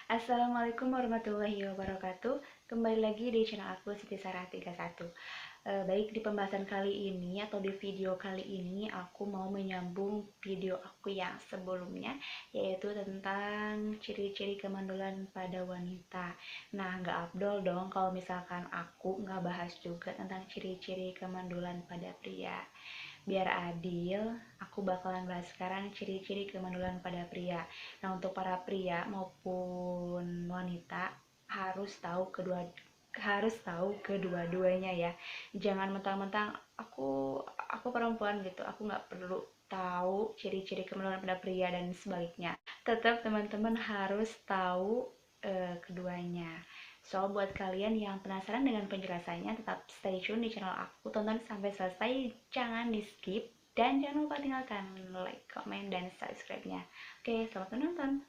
Assalamualaikum warahmatullahi wabarakatuh. Kembali lagi di channel aku Siti Sarah 31. Baik, di pembahasan kali ini atau di video kali ini aku mau menyambung video aku yang sebelumnya, yaitu tentang ciri-ciri kemandulan pada wanita. Nah, nggak afdol dong kalau misalkan aku nggak bahas juga tentang ciri-ciri kemandulan pada pria. Biar adil, aku bakalan bahas sekarang ciri-ciri kemandulan pada pria. Nah, untuk para pria maupun wanita harus tahu kedua-duanya ya. Jangan mentang-mentang aku perempuan gitu, aku nggak perlu tahu ciri-ciri kemandulan pada pria dan sebaliknya. Tetap teman-teman harus tahu keduanya. So, buat kalian yang penasaran dengan penjelasannya, tetap stay tune di channel aku, tonton sampai selesai, jangan di skip, dan jangan lupa tinggalkan like, comment, dan subscribe-nya. Oke, selamat menonton.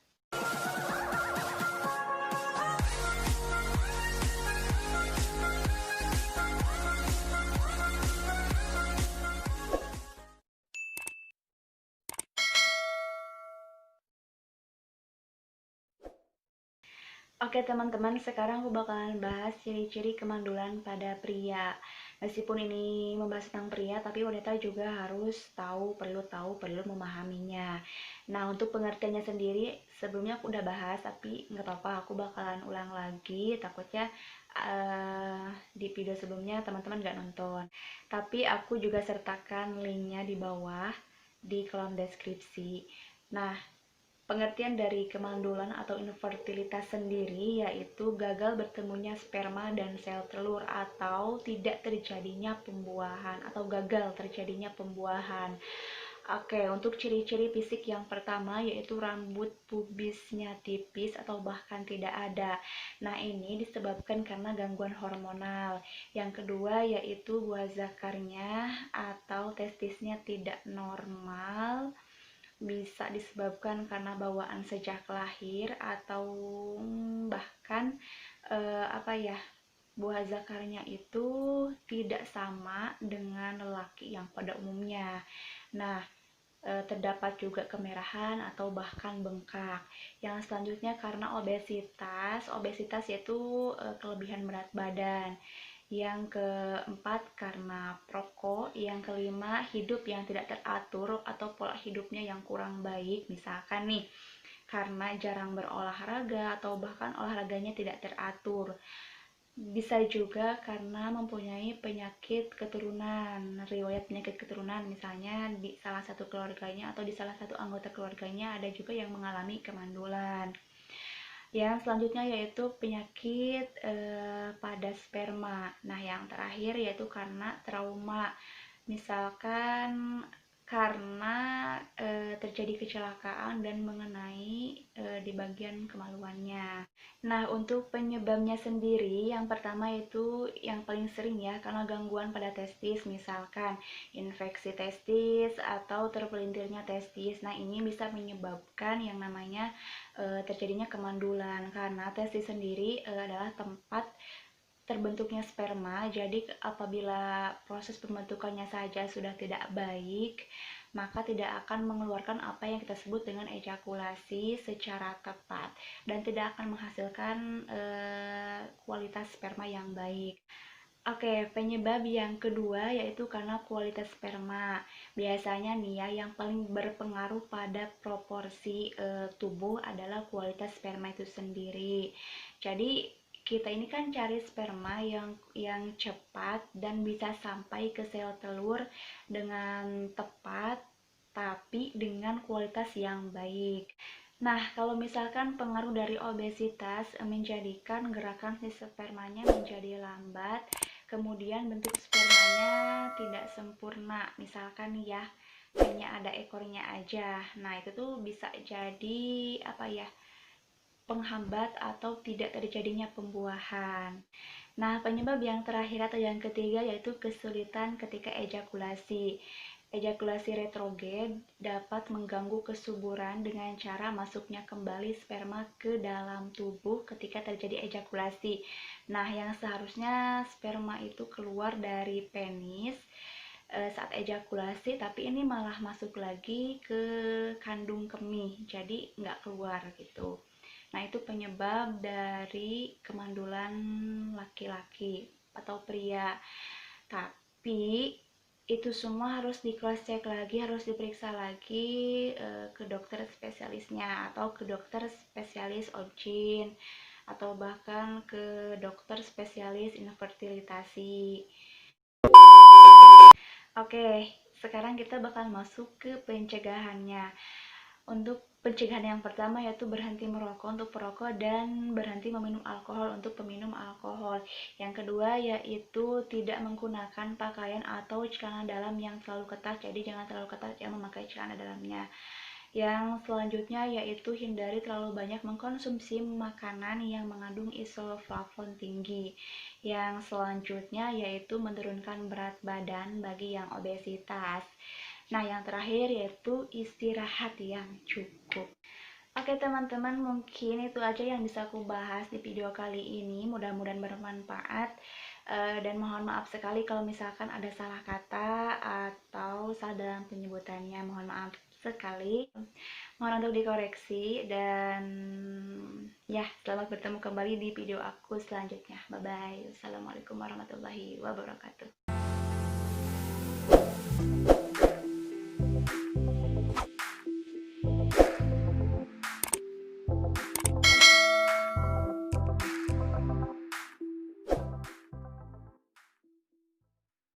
Oke teman-teman, sekarang aku bakalan bahas ciri-ciri kemandulan pada pria. Meskipun ini membahas tentang pria, tapi wanita juga harus tahu, perlu memahaminya. Nah, untuk pengertiannya sendiri, sebelumnya aku udah bahas, tapi nggak apa-apa, aku bakalan ulang lagi. Takutnya di video sebelumnya teman-teman nggak nonton. Tapi aku juga sertakan linknya di bawah, di kolom deskripsi. Nah, pengertian dari kemandulan atau infertilitas sendiri yaitu gagal bertemunya sperma dan sel telur atau tidak terjadinya pembuahan atau gagal terjadinya pembuahan. Oke, untuk ciri-ciri fisik yang pertama yaitu rambut pubisnya tipis atau bahkan tidak ada. Nah, ini disebabkan karena gangguan hormonal. Yang kedua yaitu buah zakarnya atau testisnya tidak normal, bisa disebabkan karena bawaan sejak lahir atau bahkan apa ya, buah zakarnya itu tidak sama dengan lelaki yang pada umumnya. Nah, terdapat juga kemerahan atau bahkan bengkak. Yang selanjutnya karena obesitas. Obesitas yaitu kelebihan berat badan. Yang keempat karena perokok. Yang kelima hidup yang tidak teratur atau pola hidupnya yang kurang baik. Misalkan nih, karena jarang berolahraga atau bahkan olahraganya tidak teratur. Bisa juga karena mempunyai penyakit keturunan, riwayat penyakit keturunan, misalnya di salah satu keluarganya atau di salah satu anggota keluarganya ada juga yang mengalami kemandulan. Yang selanjutnya yaitu penyakit pada sperma. Nah, yang terakhir yaitu karena trauma. Misalkan karena terjadi kecelakaan dan mengenai di bagian kemaluannya. Nah, untuk penyebabnya sendiri, yang pertama itu yang paling sering ya, karena gangguan pada testis, misalkan infeksi testis atau terpelintirnya testis. Nah, ini bisa menyebabkan yang namanya terjadinya kemandulan, karena testis sendiri adalah tempat terbentuknya sperma. Jadi apabila proses pembentukannya saja sudah tidak baik, maka tidak akan mengeluarkan apa yang kita sebut dengan ejakulasi secara tepat dan tidak akan menghasilkan kualitas sperma yang baik. Oke, penyebab yang kedua yaitu karena kualitas sperma. Biasanya nih ya, yang paling berpengaruh pada proporsi tubuh adalah kualitas sperma itu sendiri. Jadi kita ini kan cari sperma yang cepat dan bisa sampai ke sel telur dengan tepat, tapi dengan kualitas yang baik. Nah, kalau misalkan pengaruh dari obesitas menjadikan gerakan si spermanya menjadi lambat, kemudian bentuk spermanya tidak sempurna, misalkan nih ya, hanya ada ekornya aja. Nah, itu tuh bisa jadi apa ya, penghambat atau tidak terjadinya pembuahan. Nah, penyebab yang terakhir atau yang ketiga yaitu kesulitan ketika ejakulasi. Ejakulasi retrogen dapat mengganggu kesuburan dengan cara masuknya kembali sperma ke dalam tubuh ketika terjadi ejakulasi. Nah, yang seharusnya sperma itu keluar dari penis saat ejakulasi, tapi ini malah masuk lagi ke kandung kemih, jadi nggak keluar gitu. Nah, itu penyebab dari kemandulan laki-laki atau pria. Tapi itu semua harus di cross check lagi, harus diperiksa lagi ke dokter spesialisnya atau ke dokter spesialis OBGYN atau bahkan ke dokter spesialis infertilitasi. Oke, sekarang kita bakal masuk ke pencegahannya. Untuk pencegahan yang pertama yaitu berhenti merokok untuk perokok dan berhenti meminum alkohol untuk peminum alkohol. Yang kedua yaitu tidak menggunakan pakaian atau celana dalam yang terlalu ketat, jadi jangan terlalu ketat yang memakai celana dalamnya. Yang selanjutnya yaitu hindari terlalu banyak mengkonsumsi makanan yang mengandung isoflavon tinggi. Yang selanjutnya yaitu menurunkan berat badan bagi yang obesitas. Nah, yang terakhir yaitu istirahat yang cukup. Oke teman-teman, mungkin itu aja yang bisa aku bahas di video kali ini. Mudah-mudahan bermanfaat. Dan mohon maaf sekali kalau misalkan ada salah kata atau salah dalam penyebutannya. Mohon maaf sekali. Mohon untuk dikoreksi dan ya, selamat bertemu kembali di video aku selanjutnya. Bye bye. Assalamualaikum warahmatullahi wabarakatuh.